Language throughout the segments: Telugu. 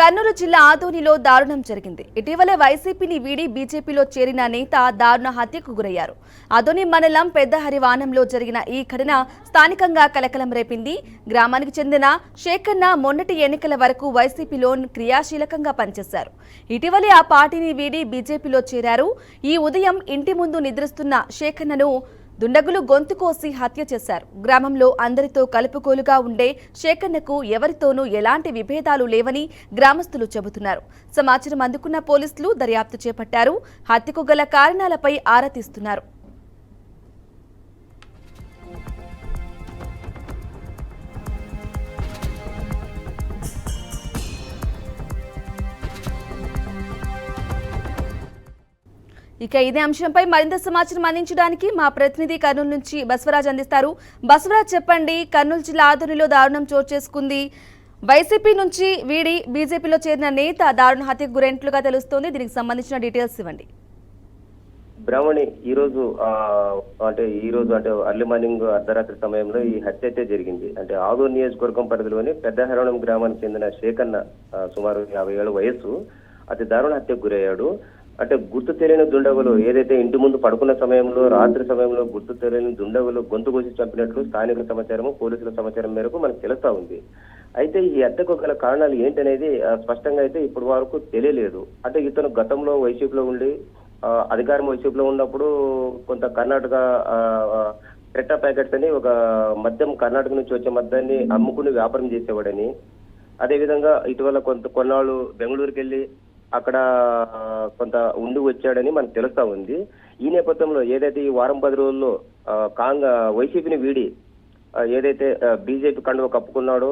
కర్నూలు జిల్లా ఆదోనిలో దారుణం జరిగింది. ఇటీవలే వైసీపీని వీడి బీజేపీలో చేరిన నేత దారుణ హత్యకు గురయ్యారు. ఆదోని మండలం పెద్ద హరివానంలో జరిగిన ఈ ఘటన స్థానికంగా కలకలం రేపింది. గ్రామానికి చెందిన శేఖన్న మొన్నటి ఎన్నికల వరకు వైసీపీలో క్రియాశీలకంగా పనిచేశారు. ఇటీవలే ఆ పార్టీని వీడి బీజేపీలో చేరారు. ఈ ఉదయం ఇంటి ముందు నిద్రిస్తున్న శేఖన్నను దుండగులు గొంతు కోసి హత్య చేశారు. గ్రామంలో అందరితో కలుపుకోలుగా ఉండే శేఖన్నకు ఎవరితోనూ ఎలాంటి విభేదాలు లేవని గ్రామస్తులు చెబుతున్నారు. సమాచారం అందుకున్న పోలీసులు దర్యాప్తు చేపట్టారు. హత్యకు గల కారణాలపై ఆరా తీస్తున్నారు. ఇక ఇదే అంశంపై మరింత సమాచారం అందించడానికి మా ప్రతినిధి కర్నూలు నుంచి బసవరాజ్ అందిస్తారు. బసవరాజ్, చెప్పండి, కర్నూలు జిల్లా ఆదోనిలో దారుణం చోటు చేసుకుంది. వైసీపీ నుంచి వీడి బీజేపీలో చేరిన నేత దారుణ హత్యకు గురైనట్లుగా తెలుస్తోంది. దీనికి సంబంధించిన డీటెయిల్స్ ఇవ్వండి. బ్రాహ్మణి ఈ రోజు అంటే అర్లీ మార్నింగ్ అర్ధరాత్రి సమయంలో ఈ హత్య అయితే జరిగింది. అంటే ఆదోని నియోజకవర్గం పరిధిలోని పెద్ద హరివానం గ్రామానికి చెందిన శేఖన్న సుమారు 50 ఏళ్ల వయస్సు అతి దారుణ హత్యకు గురయ్యాడు. అంటే గుర్తు తెలియని దుండగులు ఏదైతే ఇంటి ముందు పడుకున్న సమయంలో రాత్రి సమయంలో గుర్తు తెలియని దుండగులు గొంతు కోసి చంపినట్లు స్థానికుల సమాచారము పోలీసుల సమాచారం మేరకు మనకు తెలుస్తా ఉంది. అయితే ఈ హత్యకు గల కారణాలు ఏంటనేది స్పష్టంగా అయితే ఇప్పటి వరకు తెలియలేదు. అంటే ఇతను గతంలో వైసీపీలో ఉండి అధికారం వైసీపీలో ఉన్నప్పుడు కొంత కర్ణాటక ట్రెట్టా ప్యాకెట్స్ అని ఒక మద్యం కర్ణాటక నుంచి వచ్చే మద్యాన్ని అమ్ముకుని వ్యాపారం చేసేవాడని, అదేవిధంగా ఇటీవల కొన్నాళ్ళు బెంగళూరుకి వెళ్ళి అక్కడ కొంత ఉండి వచ్చాడని మనకు తెలుస్తా ఉంది. ఈ నేపథ్యంలో ఏదైతే ఈ వారం 10 రోజుల్లో వైసీపీని వీడి ఏదైతే బీజేపీ కండువ కప్పుకున్నాడో,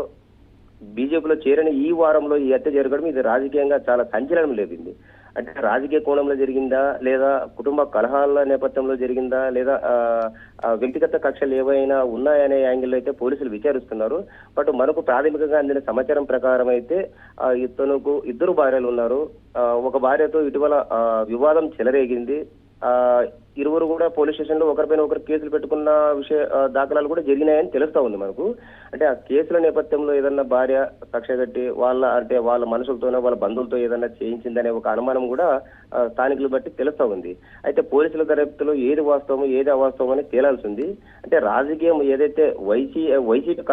బీజేపీలో చేరని ఈ వారంలో ఈ హత్య జరగడం ఇది రాజకీయంగా చాలా సంచలనం లేపింది. అంటే రాజకీయ కోణంలో జరిగిందా, లేదా కుటుంబ కలహాల నేపథ్యంలో జరిగిందా, లేదా వ్యక్తిగత కక్షలు ఏవైనా ఉన్నాయనే యాంగిల్లో అయితే పోలీసులు విచారిస్తున్నారు. బట్ మనకు ప్రాథమికంగా అందిన సమాచారం ప్రకారం అయితే ఇతనుకు 2 భార్యలు ఉన్నారు. ఒక భార్యతో ఇటీవల వివాదం చెలరేగింది. ఇరువురు కూడా పోలీస్ స్టేషన్ లో ఒకరిపైన ఒకరు కేసులు పెట్టుకున్న దాఖలాలు కూడా జరిగినాయని తెలుస్తా ఉంది మనకు. అంటే ఆ కేసుల నేపథ్యంలో ఏదన్నా భార్య కక్ష కట్టి వాళ్ళ మనుషులతోనో వాళ్ళ బంధువులతో ఏదన్నా చేయించిందనే ఒక అనుమానం కూడా స్థానికులు బట్టి తెలుస్తా ఉంది. అయితే పోలీసుల దర్యాప్తులో ఏది వాస్తవం ఏది అవాస్తవం అని తేలాల్సి ఉంది. అంటే రాజకీయం ఏదైతే వైసీపీ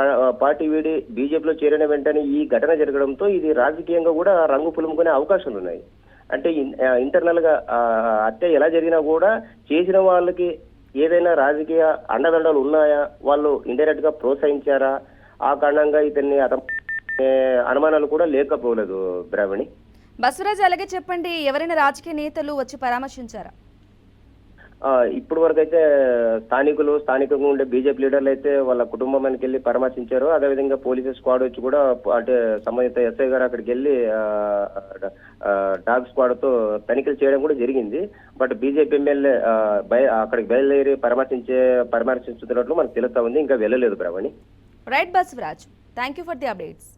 పార్టీ వీడి బీజేపీలో చేరిన వెంటనే ఈ ఘటన జరగడంతో ఇది రాజకీయంగా కూడా రంగు పులుముకునే అవకాశాలు ఉన్నాయి. అంటే ఇంటర్నల్ గా హత్య ఎలా జరిగినా కూడా చేసిన వాళ్ళకి ఏదైనా రాజకీయ అండదండలు ఉన్నాయా, వాళ్ళు ఇండైరెక్ట్ గా ప్రోత్సహించారా, ఆ కారణంగా ఇతన్ని అనుమానాలు కూడా లేకపోలేదు. బ్రాహ్మణి, బసవరాజ్, అలాగే చెప్పండి, ఎవరైనా రాజకీయ నేతలు వచ్చి పరామర్శించారా? ఇప్పటి వరకు అయితే స్థానికంగా ఉండే బీజేపీ లీడర్లు అయితే వాళ్ళ కుటుంబానికి వెళ్ళి పరామర్శించారు. అదేవిధంగా పోలీసు స్క్వాడ్ వచ్చి కూడా అంటే సంబంధిత ఎస్ఐ గారు అక్కడికి వెళ్ళి డాగ్ స్క్వాడ్ తో తనిఖీలు చేయడం కూడా జరిగింది. బట్ బీజేపీ ఎమ్మెల్యే అక్కడికి బయలుదేరి పరామర్శించుతున్నట్లు మనకు తెలుస్తా ఉంది. ఇంకా వెళ్ళలేదు. Brahmani. Right Basavaraj, thank you for the updates.